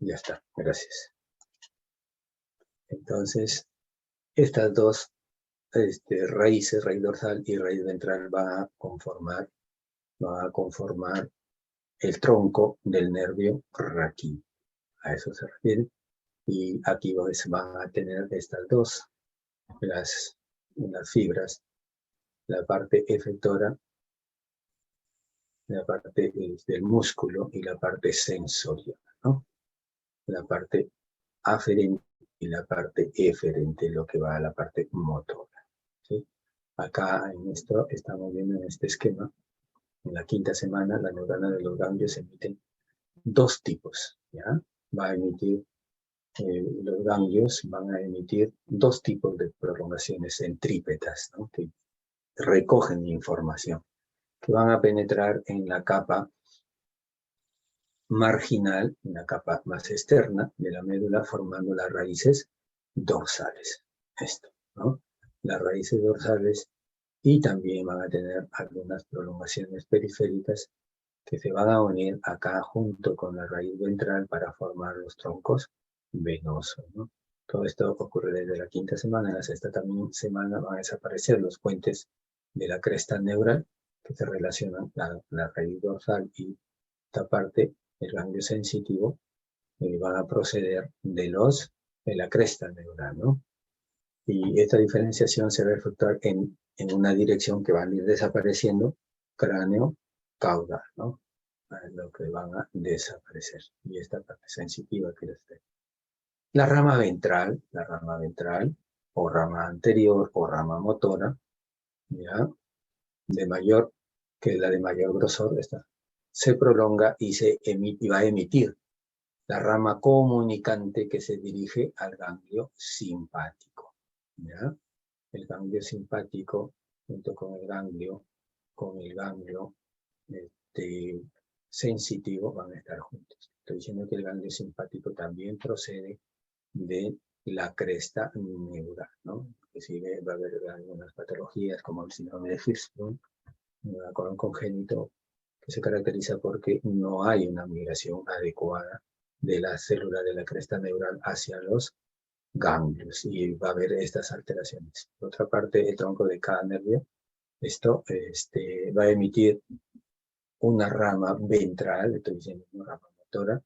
Ya está, gracias. Entonces, estas dos raíces, raíz dorsal y raíz ventral, van a conformar el tronco del nervio raquídeo. A eso se refiere. Y aquí van a tener estas dos, las fibras, la parte efectora, la parte del músculo y la parte sensorial, ¿no? La parte aferente y la parte eferente, lo que va a la parte motora, ¿sí? Acá en esto estamos viendo en este esquema, en la quinta semana, la neurona de los ganglios emiten dos tipos, ¿ya? Los ganglios van a emitir dos tipos de prolongaciones centrípetas, ¿no? Que recogen información, que van a penetrar en la capa marginal, en la capa más externa de la médula, formando las raíces dorsales. Esto, ¿no? Las raíces dorsales, y también van a tener algunas prolongaciones periféricas que se van a unir acá junto con la raíz ventral para formar los troncos venosos, ¿no? Todo esto ocurre desde la quinta semana. En la sexta también semana van a desaparecer los puentes de la cresta neural que se relacionan la raíz dorsal y esta parte, el ganglio sensitivo, van a proceder de la cresta neural, ¿no? Y esta diferenciación se va a efectuar en una dirección que van a ir desapareciendo, cráneo, caudal, ¿no? Lo que van a desaparecer. Y esta parte sensitiva que les tengo. La rama ventral, o rama anterior, o rama motora, ¿ya? Que la de mayor grosor, esta, se prolonga y va a emitir la rama comunicante que se dirige al ganglio simpático, ¿ya? El ganglio simpático, junto con el ganglio sensitivo, van a estar juntos. Estoy diciendo que el ganglio simpático también procede de la cresta neural, ¿no? Inclusive va a haber algunas patologías como el síndrome de Hirschsprung, un colon congénito, que se caracteriza porque no hay una migración adecuada de la célula de la cresta neural hacia los ganglios, y va a haber estas alteraciones. Por otra parte, el tronco de cada nervio, esto va a emitir una rama ventral, estoy diciendo una rama motora,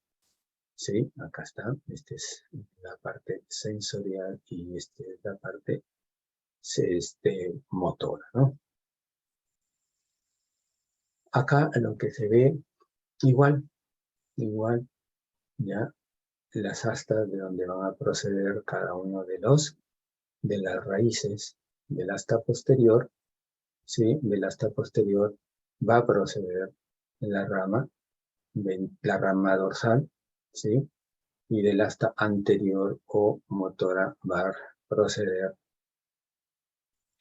¿sí? Acá está, esta es la parte sensorial y esta es la parte motora, ¿no? Acá lo que se ve igual, ya, las astas de donde van a proceder cada uno de las raíces del asta posterior, ¿sí? Del asta posterior va a proceder la rama dorsal, ¿sí? Y del asta anterior o motora va a proceder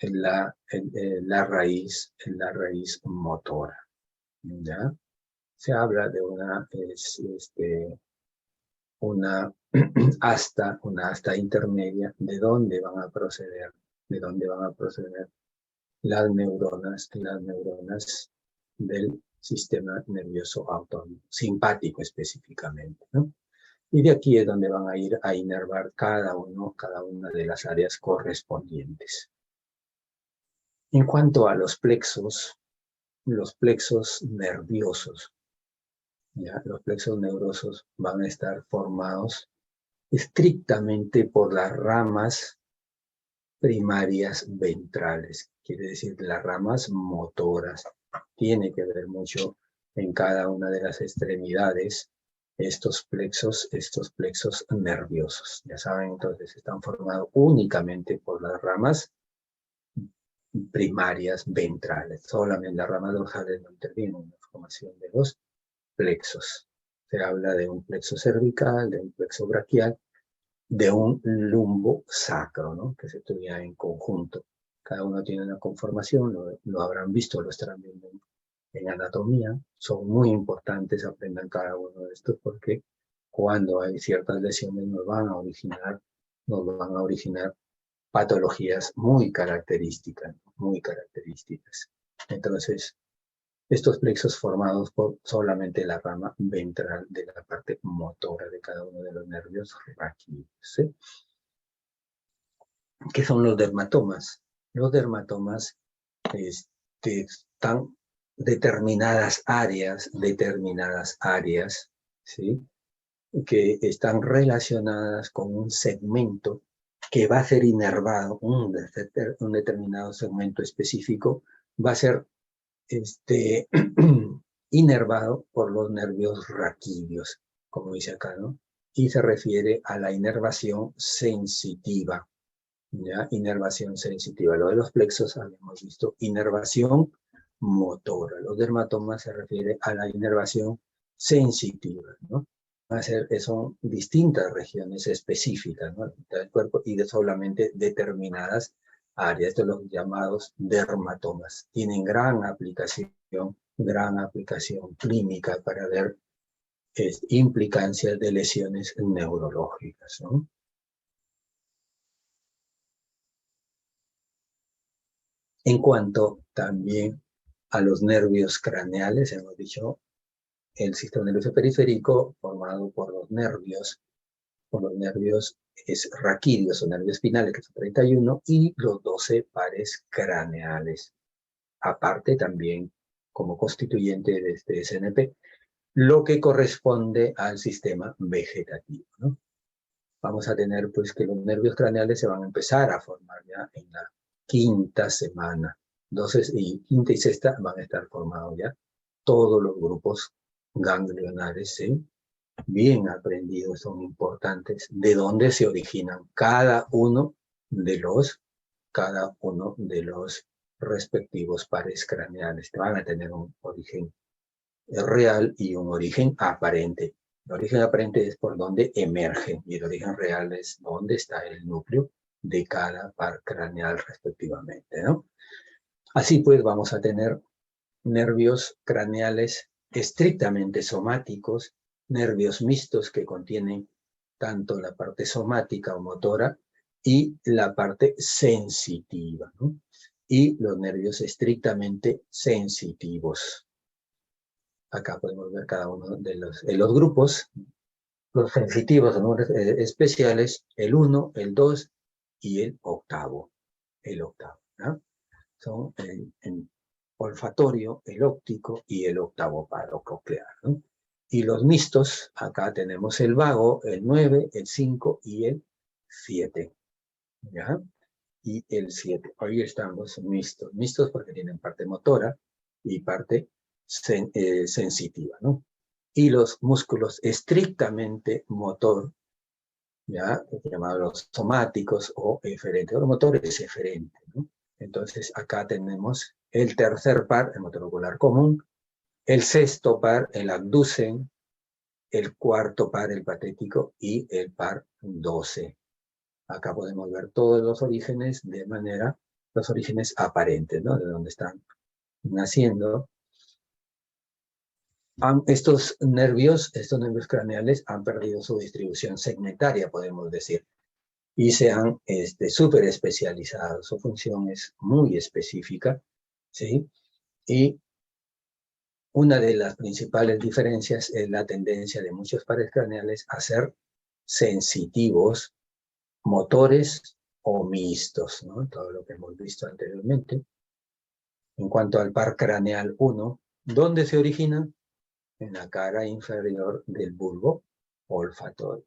la raíz motora, ¿ya? Se habla de una asta intermedia de dónde van a proceder las neuronas del sistema nervioso autónomo, simpático específicamente, ¿no? Y de aquí es donde van a ir a inervar cada una de las áreas correspondientes. En cuanto a los plexos nerviosos, ¿ya? Los plexos nerviosos van a estar formados estrictamente por las ramas primarias ventrales, quiere decir las ramas motoras. Tiene que ver mucho en cada una de las extremidades estos plexos nerviosos. Ya saben, entonces están formados únicamente por las ramas primarias ventrales. Solamente las ramas dorsales no intervienen en la formación de los plexos. Se habla de un plexo cervical, de un plexo braquial, de un lumbo sacro, ¿no? Que se estudia en conjunto. Cada uno tiene una conformación, lo habrán visto, lo estarán viendo en anatomía. Son muy importantes, aprendan cada uno de estos, porque cuando hay ciertas lesiones nos van a originar patologías muy características. Entonces, Estos plexos formados por solamente la rama ventral de la parte motora de cada uno de los nervios raquídeos, ¿sí? ¿Qué son los dermatomas? Los dermatomas están determinadas áreas, ¿sí? Que están relacionadas con un segmento que va a ser inervado, un determinado segmento específico, va a ser inervado por los nervios raquídeos, como dice acá, ¿no? Y se refiere a la inervación sensitiva, ¿ya? Inervación sensitiva. Lo de los plexos habíamos visto inervación motora. Los dermatomas se refiere a la inervación sensitiva, ¿no? Son distintas regiones específicas, ¿no?, del cuerpo y de solamente determinadas áreas. Estos son los llamados dermatomas. Tienen gran aplicación clínica para ver implicancias de lesiones neurológicas, ¿no? En cuanto también a los nervios craneales, hemos dicho, el sistema nervioso periférico formado por los nervios raquídeos o nervios espinales, que son 31, y los 12 pares craneales. Aparte también, como constituyente de este SNP, lo que corresponde al sistema vegetativo, ¿no? Vamos a tener pues que los nervios craneales se van a empezar a formar ya en la quinta semana. Entonces, y quinta y sexta van a estar formados ya todos los grupos ganglionares, ¿sí? Bien aprendidos, son importantes, de dónde se originan cada uno de los respectivos pares craneales. Van a tener un origen real y un origen aparente. El origen aparente es por donde emergen y el origen real es donde está el núcleo de cada par craneal respectivamente, ¿no? Así pues vamos a tener nervios craneales estrictamente somáticos, nervios mixtos que contienen tanto la parte somática o motora y la parte sensitiva, ¿no? Y los nervios estrictamente sensitivos. Acá podemos ver cada uno de los grupos, los sensitivos, los números especiales, el 1, el 2 y el octavo. ¿No? Son el olfatorio, el óptico y el octavo paro coclear, ¿no? Y los mixtos, acá tenemos el vago, el 9, el 5 y el 7. ¿Ya? Y el 7. Ahí están los mixtos. Mixtos porque tienen parte motora y parte sensitiva, ¿no? Y los músculos estrictamente motor, ya llamados los somáticos o eferentes. Los motores eferentes, ¿no? Entonces acá tenemos el tercer par, el motor ocular común, el sexto par, el abducen, el cuarto par, el patético, y el par 12. Acá podemos ver todos los orígenes de manera, los orígenes aparentes, ¿no? De donde están naciendo. Estos nervios craneales han perdido su distribución segmentaria, podemos decir, y se han súper especializado. Su función es muy específica, ¿sí? Y una de las principales diferencias es la tendencia de muchos pares craneales a ser sensitivos, motores o mixtos, ¿no? Todo lo que hemos visto anteriormente. En cuanto al par craneal 1, ¿dónde se origina? En la cara inferior del bulbo olfatorio.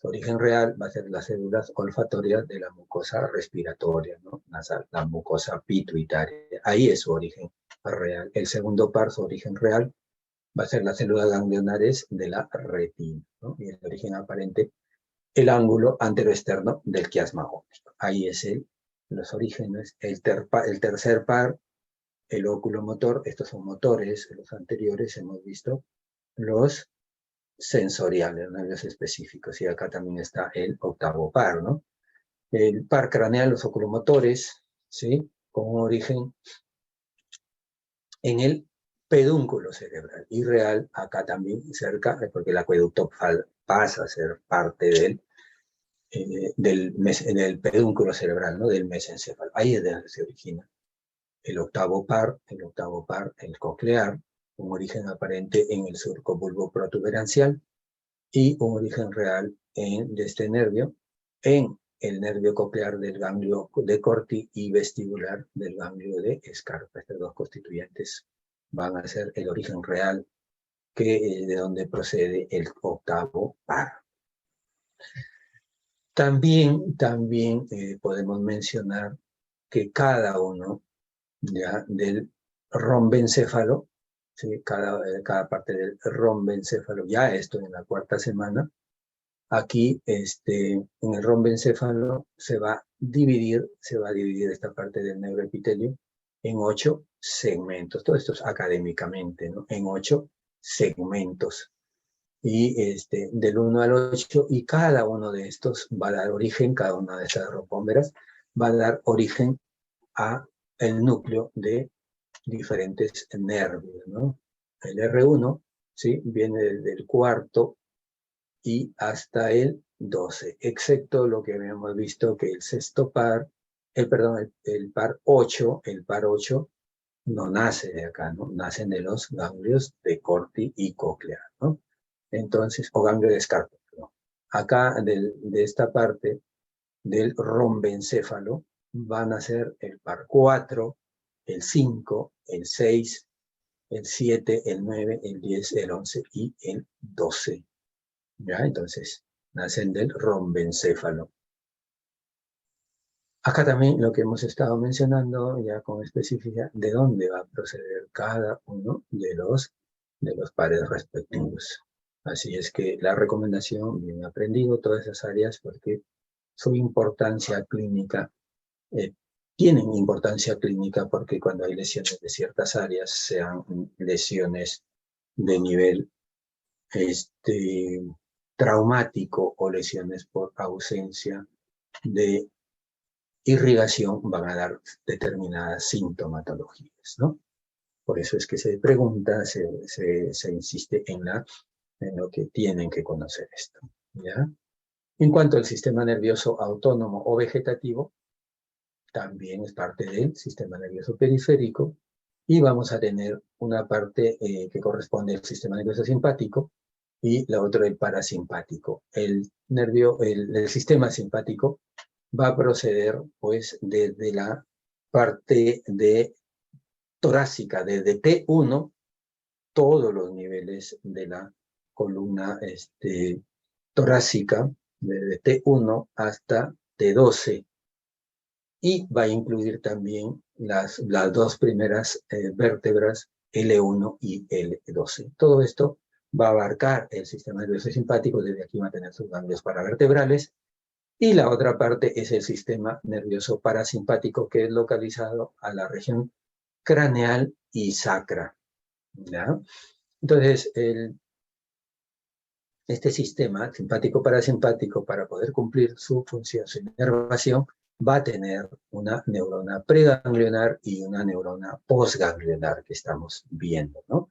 Su origen real va a ser las células olfatorias de la mucosa respiratoria, ¿no? Nasal, la mucosa pituitaria. Ahí es su origen real. El segundo par, su origen real, va a ser las células ganglionares de la retina, ¿no? Y el origen aparente, el ángulo anteroexterno del quiasma óptico. Ahí es los orígenes. El tercer par, el óculo motor, estos son motores, los anteriores hemos visto los sensoriales, nervios específicos, y acá también está el octavo par, ¿no? El par craneal, los oculomotores, ¿sí? Con un origen en el pedúnculo cerebral, y real acá también cerca, porque el acueducto pasa a ser parte del pedúnculo cerebral, ¿no? Del mesencéfalo. Ahí es de donde se origina el octavo par, el coclear, un origen aparente en el surco bulboprotuberancial y un origen real de este nervio en el nervio coclear del ganglio de Corti y vestibular del ganglio de Scarpa. Estos dos constituyentes van a ser el origen real de donde procede el octavo par. También podemos mencionar que cada uno ya del rombencéfalo, ¿sí? cada parte del rombencéfalo, ya esto en la cuarta semana, aquí en el rombencéfalo se va a dividir esta parte del neuroepitelio en 8 segmentos. Todo esto es académicamente, ¿no? En 8 segmentos. Y del 1 al 8, y cada uno de estos va a dar origen, cada una de esas rompómeras va a dar origen a el núcleo de diferentes nervios, ¿no? El R1, ¿sí? Viene desde el cuarto y hasta el 12, excepto lo que habíamos visto que el sexto par, el par 8, no nace de acá, ¿no? Nacen de los ganglios de Corti y cóclea, ¿no? Entonces, o ganglio de Scarpa, ¿no? Acá de esta parte del rombencéfalo van a ser el par 4, el 5, el 6, el 7, el 9, el 10, el 11 y el 12. ¿Ya? Entonces, nacen del rombencéfalo. Acá también lo que hemos estado mencionando ya con especificidad, de dónde va a proceder cada uno de los pares respectivos. Así es que la recomendación, bien aprendido todas esas áreas, porque su importancia clínica, tienen importancia clínica porque cuando hay lesiones de ciertas áreas, sean lesiones de nivel traumático o lesiones por ausencia de irrigación, van a dar determinadas sintomatologías, ¿no? Por eso es que se pregunta, se insiste en lo que tienen que conocer esto, ¿ya? En cuanto al sistema nervioso autónomo o vegetativo, también es parte del sistema nervioso periférico, y vamos a tener una parte que corresponde al sistema nervioso simpático y la otra el parasimpático. El sistema simpático va a proceder pues desde la parte de torácica, desde T1, todos los niveles de la columna torácica, desde T1 hasta T12, y va a incluir también las dos primeras vértebras, L1 y L12. Todo esto va a abarcar el sistema nervioso simpático, desde aquí va a tener sus ganglios paravertebrales, y la otra parte es el sistema nervioso parasimpático, que es localizado a la región craneal y sacra, ¿ya? Entonces, este sistema simpático-parasimpático, para poder cumplir su función, su inervación, va a tener una neurona preganglionar y una neurona postganglionar que estamos viendo, ¿no?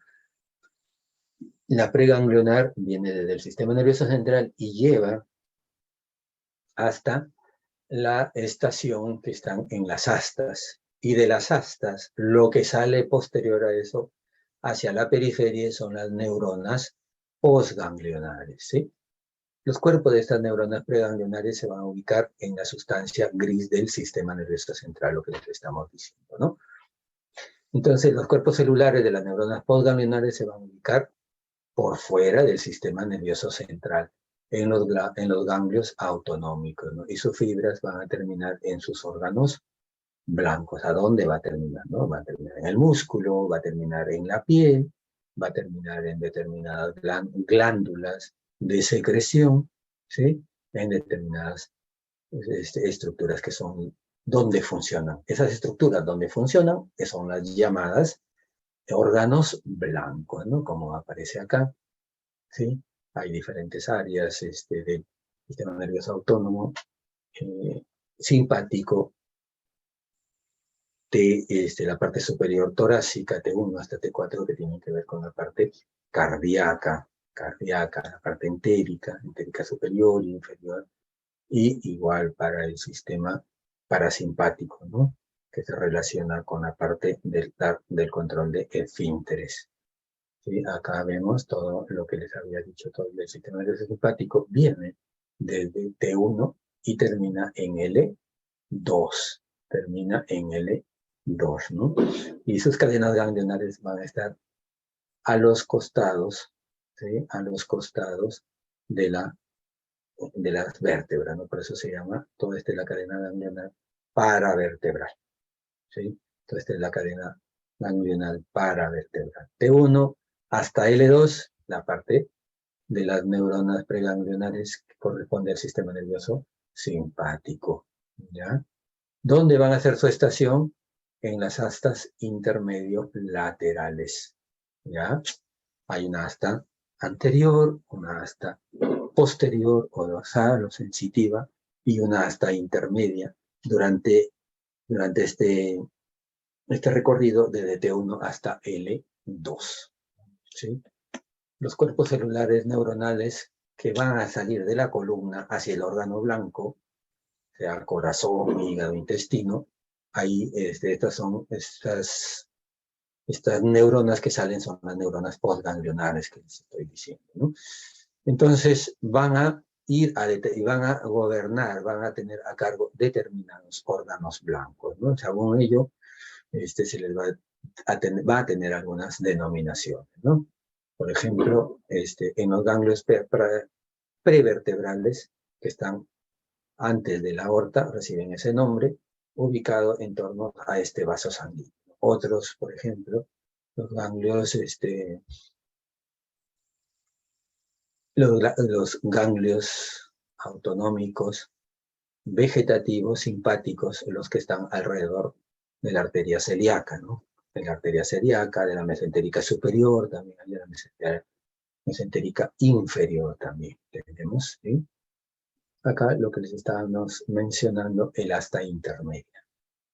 La preganglionar viene desde el sistema nervioso central y lleva hasta la estación que están en las astas. Y de las astas, lo que sale posterior a eso, hacia la periferia, son las neuronas postganglionares, ¿sí? Los cuerpos de estas neuronas preganglionares se van a ubicar en la sustancia gris del sistema nervioso central, lo que les estamos diciendo, ¿no? Entonces, los cuerpos celulares de las neuronas postganglionares se van a ubicar por fuera del sistema nervioso central, en los ganglios autonómicos, ¿no? Y sus fibras van a terminar en sus órganos blancos. ¿A dónde va a terminar? ¿No? Va a terminar en el músculo, va a terminar en la piel, va a terminar en determinadas glándulas de secreción, ¿sí? En determinadas estructuras que son donde funcionan. Esas estructuras donde funcionan son las llamadas órganos blancos, ¿no? Como aparece acá, ¿sí? Hay diferentes áreas del sistema nervioso autónomo, simpático, la parte superior torácica, T1 hasta T4, que tienen que ver con la parte cardíaca, la parte entérica superior e inferior, y igual para el sistema parasimpático, ¿no? que se relaciona con la parte del control de esfínteres. ¿Sí? Acá vemos todo lo que les había dicho, todo el sistema nervioso simpático viene desde T1 y termina en L2. Termina en L2, ¿no? Y sus cadenas ganglionares van a estar a los costados, ¿sí? A los costados de las vértebras, ¿no? Por eso se llama, toda esta es la cadena ganglionar paravertebral, ¿sí? Toda esta es la cadena ganglionar paravertebral. T1 hasta L2, la parte de las neuronas preganglionares que corresponde al sistema nervioso simpático, ¿ya? ¿Dónde van a hacer su estación? En las astas intermedio laterales, ¿ya? Hay una asta anterior, una asta posterior o dorsal o sensitiva y una asta intermedia durante este recorrido desde T1 hasta L2, ¿sí? Los cuerpos celulares neuronales que van a salir de la columna hacia el órgano blanco, sea corazón, hígado, intestino, ahí estas neuronas que salen son las neuronas postganglionares que les estoy diciendo, ¿no? Entonces van a ir y van a gobernar, van a tener a cargo determinados órganos blancos, ¿no? Según ello, se les va a tener algunas denominaciones, ¿no? Por ejemplo, en los ganglios prevertebrales que están antes de la aorta, reciben ese nombre, ubicado en torno a este vaso sanguíneo. Otros, por ejemplo, los ganglios, los ganglios autonómicos, vegetativos, simpáticos, los que están alrededor de la arteria celíaca, ¿no? De la arteria celíaca, de la mesentérica superior, también hay de la mesentérica inferior también tenemos, ¿sí? Acá lo que les estábamos mencionando, el asta intermedia.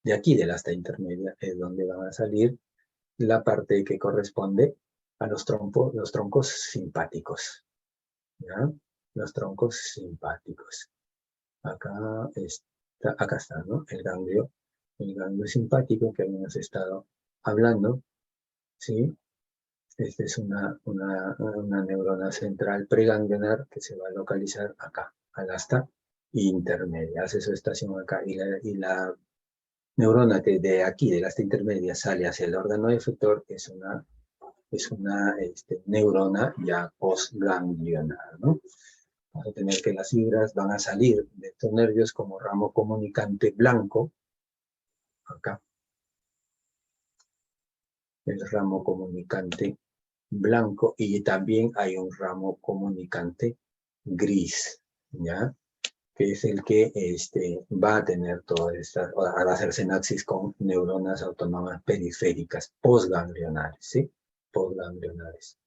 De aquí, del asta intermedia, es donde van a salir la parte que corresponde a los troncos simpáticos, ¿ya? Los troncos simpáticos. Acá está, ¿no? El ganglio simpático que habíamos estado hablando, ¿sí? Esta es una neurona central preganglionar que se va a localizar acá, al asta intermedia. Hace su estación acá y la neurona que de aquí, del asta intermedia, sale hacia el órgano efector es una neurona ya postganglionar, ¿no? Vamos a tener que las fibras van a salir de estos nervios como ramo comunicante blanco, acá, el ramo comunicante blanco, y también hay un ramo comunicante gris, ¿ya? Que es el que va a tener todas estas, va a hacer sinapsis con neuronas autónomas periféricas postganglionares, ¿sí? Postganglionares.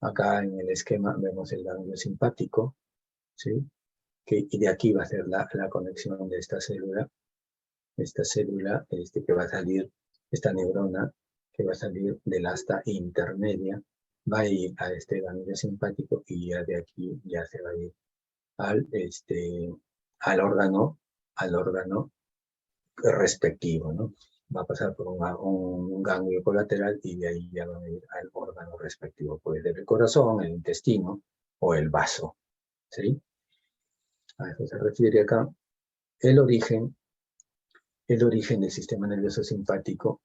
Acá en el esquema vemos el ganglio simpático, ¿sí? Y de aquí va a ser la conexión de esta célula que va a salir, esta neurona que va a salir del asta intermedia, va a ir a este ganglio simpático y ya de aquí ya se va a ir al órgano respectivo, ¿no? Va a pasar por un ganglio colateral y de ahí ya va a ir al órgano respectivo, puede ser el corazón, el intestino o el vaso, ¿sí? A eso se refiere acá. El origen del sistema nervioso simpático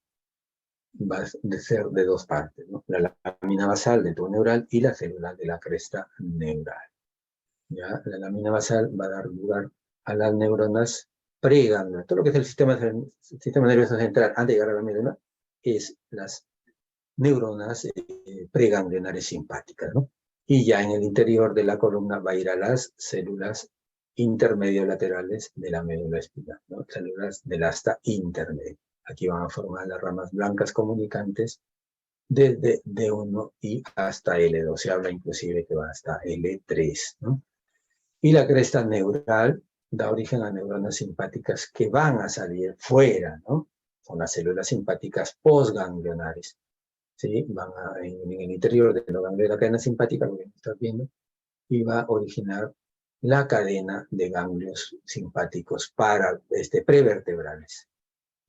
va a ser de dos partes, ¿no? La lámina basal del tubo neural y la célula de la cresta neural. ¿Ya? La lámina basal va a dar lugar a las neuronas preganglionares. Todo lo que es el sistema nervioso central antes de llegar a la médula es las neuronas preganglionares simpáticas, ¿no? Y ya en el interior de la columna va a ir a las células intermedio-laterales de la médula espinal, ¿no? Células del asta intermedio. Aquí van a formar las ramas blancas comunicantes desde D1 y hasta L2. Se habla inclusive que va hasta L3, ¿no? Y la cresta neural da origen a neuronas simpáticas que van a salir fuera, ¿no? Son las células simpáticas postganglionares, ¿sí? Van en el interior de los ganglios de la cadena simpática, lo que estás viendo, y va a originar la cadena de ganglios simpáticos prevertebrales.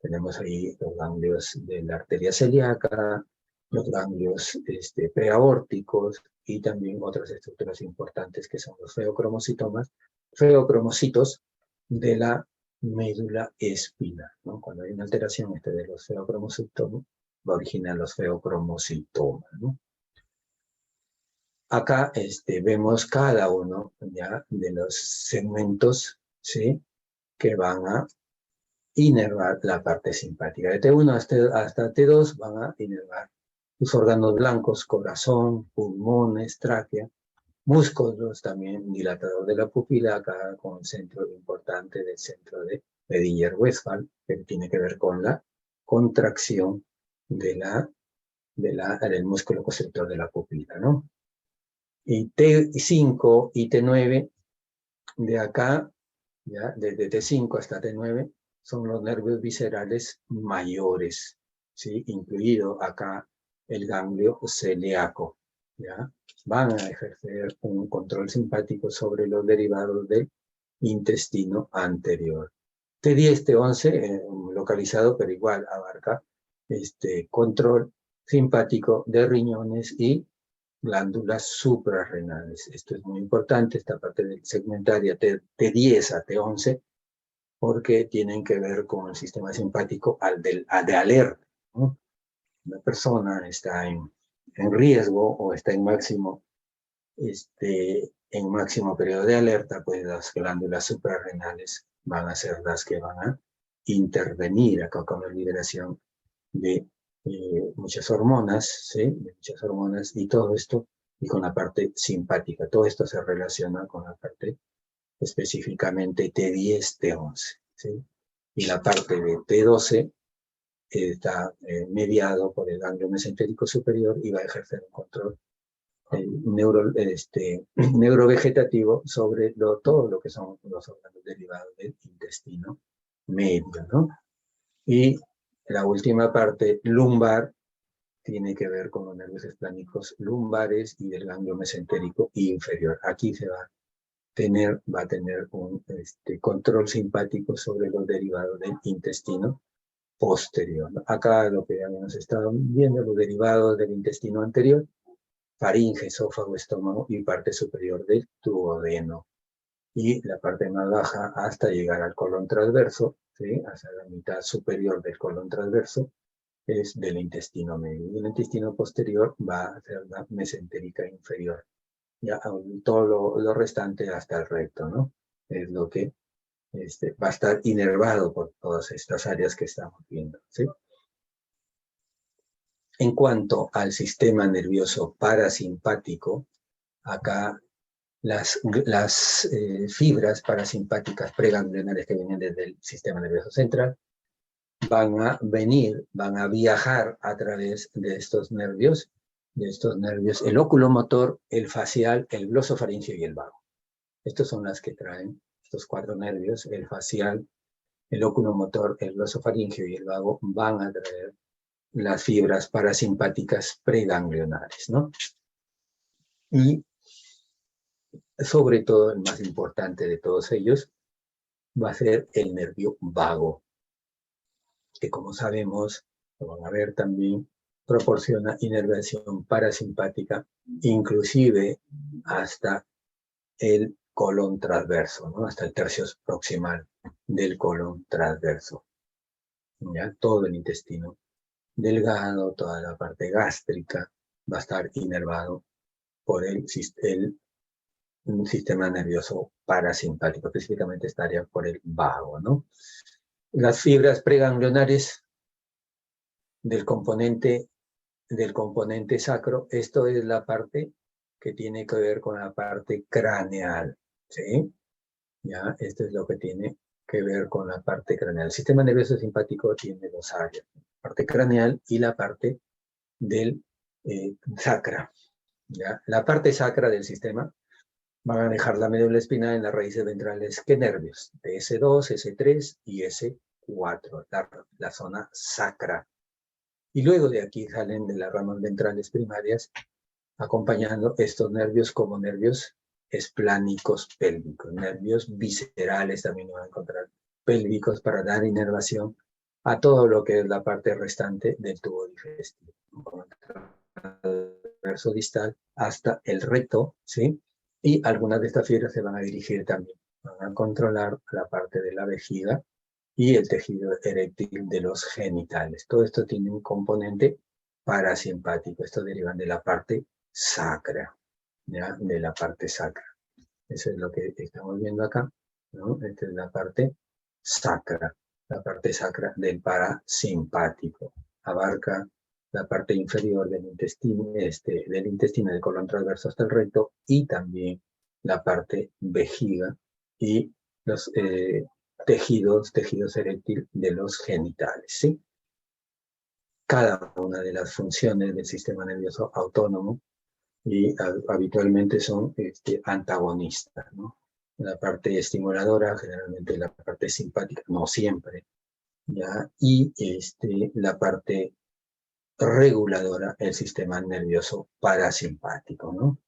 Tenemos ahí los ganglios de la arteria celíaca, los ganglios preaórticos y también otras estructuras importantes que son los feocromocitos de la médula espinal, ¿no? Cuando hay una alteración de los feocromocitomas, va a originar los feocromocitomas, ¿no? Acá vemos cada uno ya de los segmentos, ¿sí?, que van a inervar la parte simpática. De T1 hasta T2 van a inervar los órganos blancos, corazón, pulmones, tráquea, músculos también, dilatador de la pupila, acá con el centro importante del centro de Edinger-Westphal, que tiene que ver con la contracción del músculo constrictor de la pupila, ¿no? Y T5 y T9, de acá, ya, desde T5 hasta T9, son los nervios viscerales mayores, ¿sí? Incluido acá el ganglio celíaco, ¿ya? Van a ejercer un control simpático sobre los derivados del intestino anterior. T10, T11, localizado, pero igual abarca control simpático de riñones y glándulas suprarrenales. Esto es muy importante, esta parte del segmentaria T10 a T11, porque tienen que ver con el sistema simpático de alerta, ¿no? Una persona está en riesgo o está en máximo periodo de alerta, pues las glándulas suprarrenales van a ser las que van a intervenir acá con la liberación de muchas hormonas, ¿sí? De muchas hormonas y todo esto, y con la parte simpática. Todo esto se relaciona con la parte específicamente T10, T11, ¿sí? Y la parte de T12 está mediado por el ganglio mesentérico superior y va a ejercer un control neurovegetativo sobre todo lo que son los órganos derivados del intestino medio, ¿no? Y la última parte, lumbar, tiene que ver con los nervios esplánicos lumbares y del ganglio mesentérico inferior. Aquí va a tener un control simpático sobre los derivados del intestino posterior. Acá lo que habíamos estado viendo, los derivados del intestino anterior, faringe, esófago, estómago y parte superior del duodeno. Y la parte más baja hasta llegar al colon transverso, ¿sí? Hacia la mitad superior del colon transverso, es del intestino medio. Y el intestino posterior va a ser la mesentérica inferior. Ya todo lo restante hasta el recto, ¿no? Es lo que va a estar inervado por todas estas áreas que estamos viendo, ¿sí? En cuanto al sistema nervioso parasimpático, acá las fibras parasimpáticas preganglionares que vienen desde el sistema nervioso central van a viajar a través de estos nervios, el oculomotor, el facial, el glosofaríngeo y el vago. Estos son las que traen estos cuatro nervios, el facial, el oculomotor, el glosofaríngeo y el vago, van a traer las fibras parasimpáticas preganglionares, ¿no? Y sobre todo, el más importante de todos ellos va a ser el nervio vago, que como sabemos, lo van a ver también, proporciona inervación parasimpática, inclusive hasta el colon transverso, ¿no? Hasta el tercio proximal del colon transverso. ¿Ya? Todo el intestino delgado, toda la parte gástrica va a estar inervado por el sistema nervioso parasimpático, específicamente estaría por el vago, ¿no? Las fibras preganglionares del componente sacro, esto es la parte que tiene que ver con la parte craneal, ¿sí? Ya, esto es lo que tiene que ver con la parte craneal. El sistema nervioso simpático tiene dos áreas, la parte craneal y la parte del sacra. ¿Ya? La parte sacra del sistema va a manejar la médula espinal en las raíces ventrales. ¿Qué nervios? De S2, S3 y S4, la zona sacra. Y luego de aquí salen de las ramas ventrales primarias, acompañando estos nervios como nervios esplánicos pélvicos, nervios viscerales también van a encontrar pélvicos para dar inervación a todo lo que es la parte restante del tubo digestivo. Verso distal hasta el recto, ¿sí? Y algunas de estas fibras se van a dirigir también, van a controlar la parte de la vejiga y el tejido eréctil de los genitales. Todo esto tiene un componente parasimpático. Esto deriva de la parte sacra, ¿ya? De la parte sacra. Eso es lo que estamos viendo acá, ¿no? Esta es la parte sacra del parasimpático. Abarca la parte inferior del intestino del colon transverso hasta el recto y también la parte vejiga y los tejidos eréctil de los genitales, ¿sí? Cada una de las funciones del sistema nervioso autónomo y habitualmente son antagonistas, ¿no? La parte estimuladora, generalmente la parte simpática, no siempre, ¿ya? Y la parte reguladora, el sistema nervioso parasimpático, ¿no?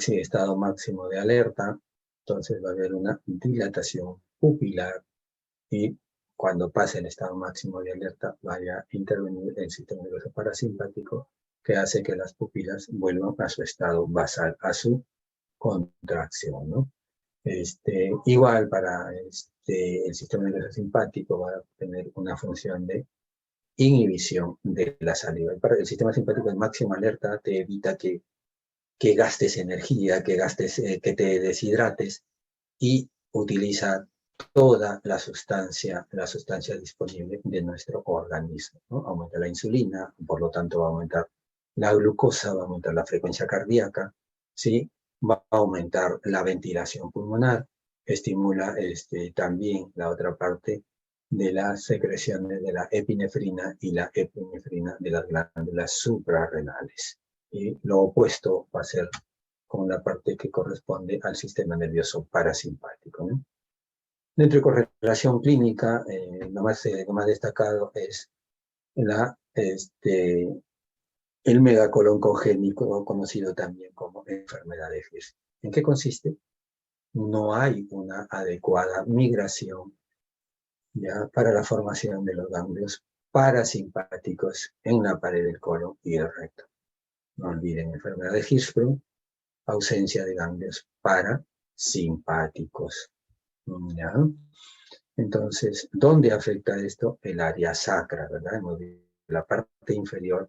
Estado máximo de alerta, entonces va a haber una dilatación pupilar y cuando pase el estado máximo de alerta vaya a intervenir el sistema nervioso parasimpático que hace que las pupilas vuelvan a su estado basal, a su contracción, ¿no? Igual para el sistema nervioso simpático va a tener una función de inhibición de la saliva. Para el sistema simpático en máxima alerta te evita que gastes energía, que te deshidrates y utiliza toda la sustancia disponible de nuestro organismo, ¿no? Aumenta la insulina, por lo tanto va a aumentar la glucosa, va a aumentar la frecuencia cardíaca, ¿sí? Va a aumentar la ventilación pulmonar, estimula también la otra parte de las secreciones de la epinefrina y la epinefrina de las glándulas suprarrenales. Y lo opuesto va a ser con la parte que corresponde al sistema nervioso parasimpático, ¿no? Dentro de correlación clínica, lo más destacado es el megacolon congénito, conocido también como enfermedad de Hirsch. ¿En qué consiste? No hay una adecuada migración ya para la formación de los ganglios parasimpáticos en la pared del colon y el recto. No olviden enfermedad de Hirschsprung, ausencia de ganglios parasimpáticos. ¿Ya? Entonces, ¿dónde afecta esto? El área sacra, ¿verdad? Hemos visto la parte inferior,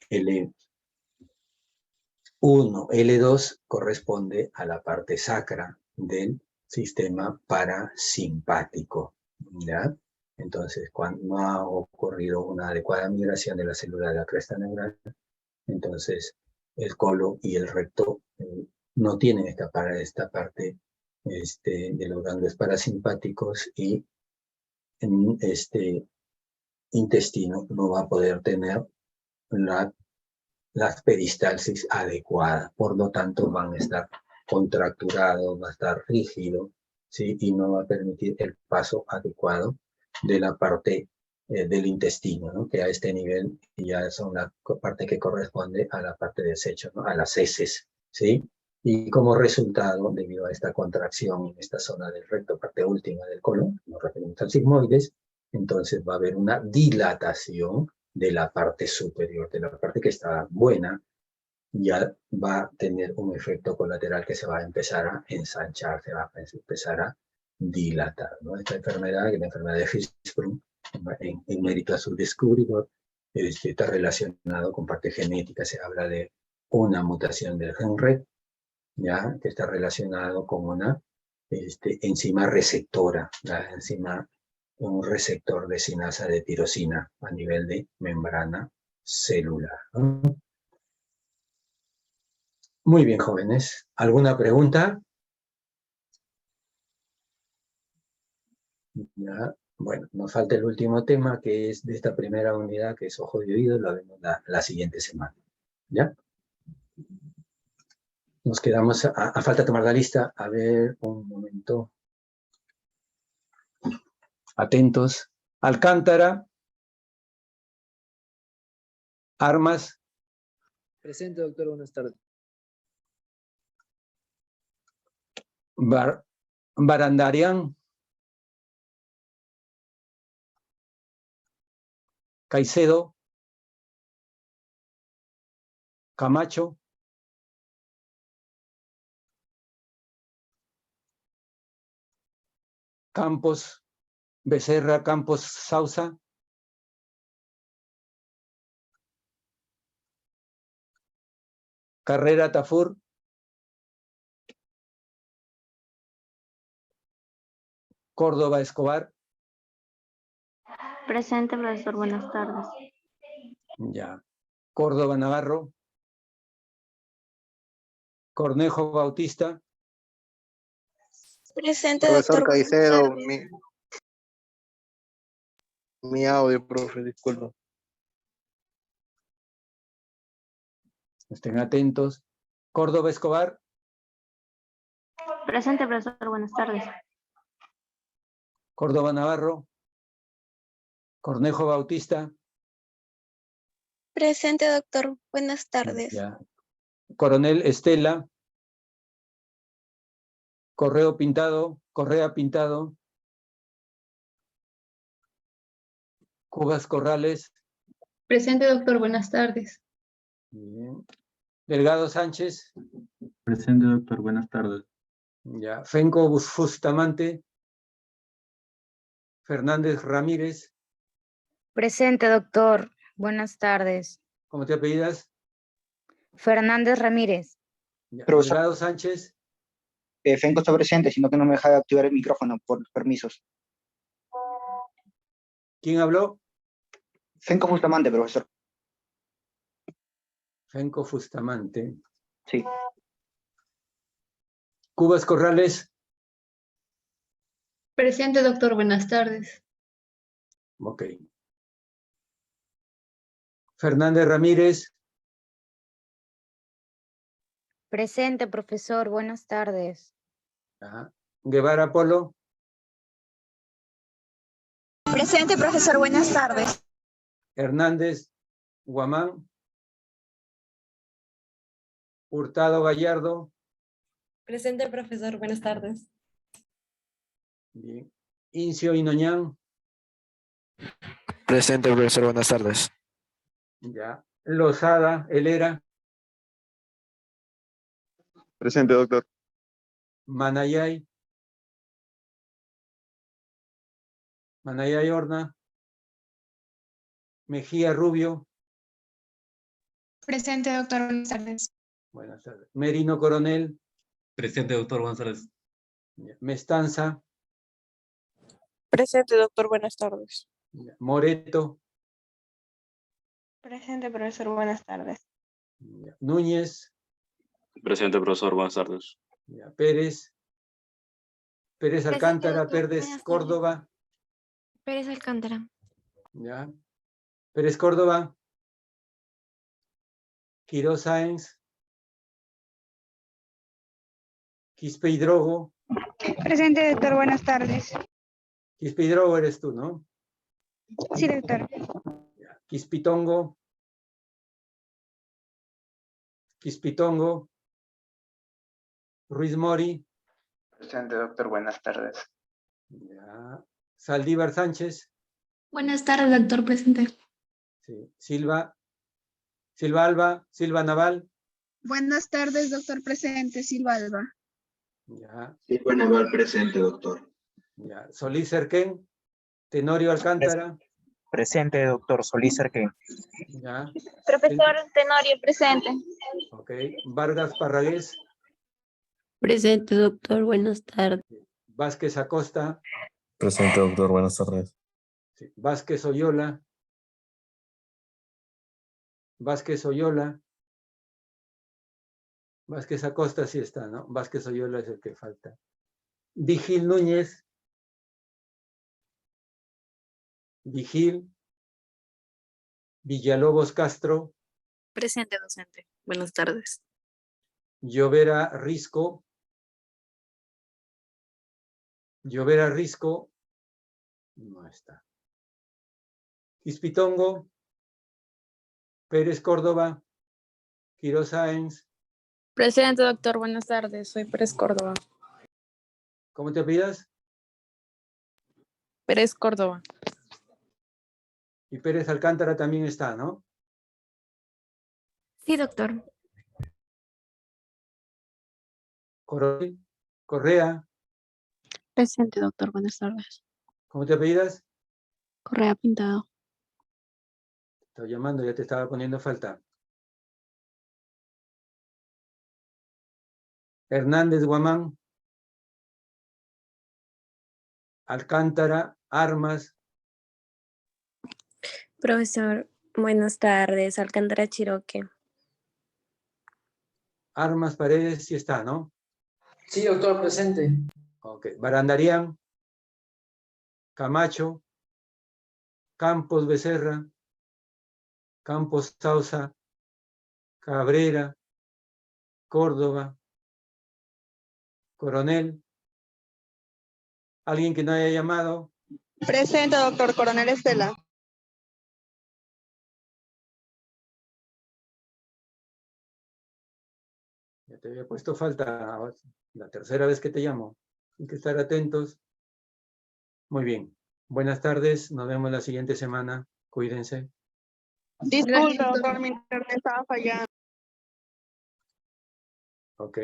L1, L2 corresponde a la parte sacra del sistema parasimpático, ¿ya? Entonces, cuando no ha ocurrido una adecuada migración de la célula de la cresta neural, entonces el colon y el recto no tienen esta parte de los ganglios parasimpáticos y en este intestino no va a poder tener las peristalsis adecuadas, por lo tanto van a estar contracturados, va a estar rígido, ¿sí? Y no va a permitir el paso adecuado de la parte del intestino, ¿no? Que a este nivel ya son la parte que corresponde a la parte de desecho, ¿no? A las heces, ¿sí? Y como resultado, debido a esta contracción en esta zona del recto, parte última del colon, nos referimos al sigmoides, entonces va a haber una dilatación de la parte superior, de la parte que está buena, ya va a tener un efecto colateral que se va a empezar a ensanchar, se va a empezar a dilatar, ¿no? Esta enfermedad, que es la enfermedad de Hirschsprung, en mérito a su descubridor, está relacionado con parte genética, se habla de una mutación del gen RET, ya, que está relacionado con una enzima receptora, la enzima, un receptor de sinasa de tirosina a nivel de membrana celular, ¿no? Muy bien, jóvenes. ¿Alguna pregunta? Ya. Bueno, nos falta el último tema, que es de esta primera unidad, que es ojo y oído, lo vemos la siguiente semana. ¿Ya? Nos quedamos, a falta de tomar la lista, a ver, un momento. Atentos. Alcántara. Armas. Presente, doctor. Buenas tardes. Barandarian. Caicedo, Camacho, Campos, Becerra, Campos, Sausa, Carrera, Tafur, Córdoba, Escobar. Presente, profesor. Buenas tardes. Ya. Córdoba, Navarro. Cornejo, Bautista. Presente, Profesor doctor. Caicedo, mi audio, profe, disculpa. Estén atentos. Córdoba, Escobar. Presente, profesor. Buenas tardes. Córdoba, Navarro. Cornejo, Bautista. Presente, doctor. Buenas tardes. Ya. Coronel Estela. Correa Pintado. Cubas Corrales. Presente, doctor. Buenas tardes. Bien. Delgado Sánchez. Presente, doctor. Buenas tardes. Ya. Fenco Bustamante. Fernández Ramírez. Presente, doctor. Buenas tardes. ¿Cómo te apellidas? Fernández Ramírez. Ya. Profesor. Delgado Sánchez. Fenco está presente, sino que no me deja activar el micrófono por los permisos. ¿Quién habló? Fenco Bustamante, profesor. Fenco Bustamante. Sí. Cubas Corrales. Presente, doctor. Buenas tardes. Ok. Fernández Ramírez. Presente, profesor. Buenas tardes. Ajá. Guevara Polo. Presente, profesor. Buenas tardes. Hernández Guamán. Hurtado Gallardo. Presente, profesor. Buenas tardes. Bien. Incio Inoñán. Presente, profesor, buenas tardes. Ya. Lozada Helera. Presente, doctor. Manayay. Manayay Horna. Mejía Rubio. Presente, doctor. Buenas tardes. Buenas tardes. Merino Coronel. Presente, doctor. Buenas tardes. Ya. Mestanza. Presente, doctor. Buenas tardes. Ya. Moreto. Presente, profesor. Buenas tardes. Ya. Núñez. Presente, profesor. Buenas tardes. Ya. Pérez. Pérez Alcántara. doctor. Pérez Buenas tardes. Córdoba. Pérez Alcántara. Ya. Pérez Córdoba. Quirós Sáenz. Quispe Hidrogo. Presente, doctor. Buenas tardes. Quispe Hidrogo eres tú, ¿no? Sí, doctor. Ya. Quispitongo. Quispitongo. Ruiz Mori. Presente, doctor. Buenas tardes. Ya. Saldívar Sánchez. Buenas tardes, doctor. Presente. Sí. Silva Alba. Silva Naval. Buenas tardes, doctor. Presente. Silva Alba. Ya. Silva Naval presente, doctor. Ya. Solís Cerquén. Tenorio Alcántara. Presente, doctor. Solís Cerquén. Ya. Profesor Tenorio, presente. Ok. Vargas Parragués. Presente, doctor. Buenas tardes. Vázquez Acosta. Presente, doctor. Buenas tardes. Sí. Vázquez Oyola. Vázquez Oyola. Vázquez Acosta sí está, ¿no? Vázquez Oyola es el que falta. Vigil Núñez. Vigil. Villalobos Castro. Presente, docente. Buenas tardes. Llovera Risco. Llovera Risco. No está. Quispitongo. Pérez Córdoba. Quirós Sáenz. Presente, doctor. Buenas tardes. Soy Pérez Córdoba. ¿Cómo te apellidas? Pérez Córdoba. Y Pérez Alcántara también está, ¿no? Sí, doctor. Correa, Presente, doctor. Buenas tardes. ¿cómo te apellidas? Correa Pintado. Te estaba llamando, ya te estaba poniendo falta. Hernández Guamán. Alcántara, Armas, Profesor, buenas tardes. Alcántara Chiroque. Armas Paredes, sí está, ¿no? Sí, doctor, presente. Ok. Barandarián, Camacho, Campos Becerra, Campos Sauza, Cabrera, Córdoba, Coronel. ¿Alguien que no haya llamado? Presente, doctor. Coronel Estela. Ya te había puesto falta, la tercera vez que te llamo. Hay que estar atentos. Muy bien. Buenas tardes, nos vemos la siguiente semana. Cuídense. Disculpe, doctor, mi internet estaba fallando. Ok.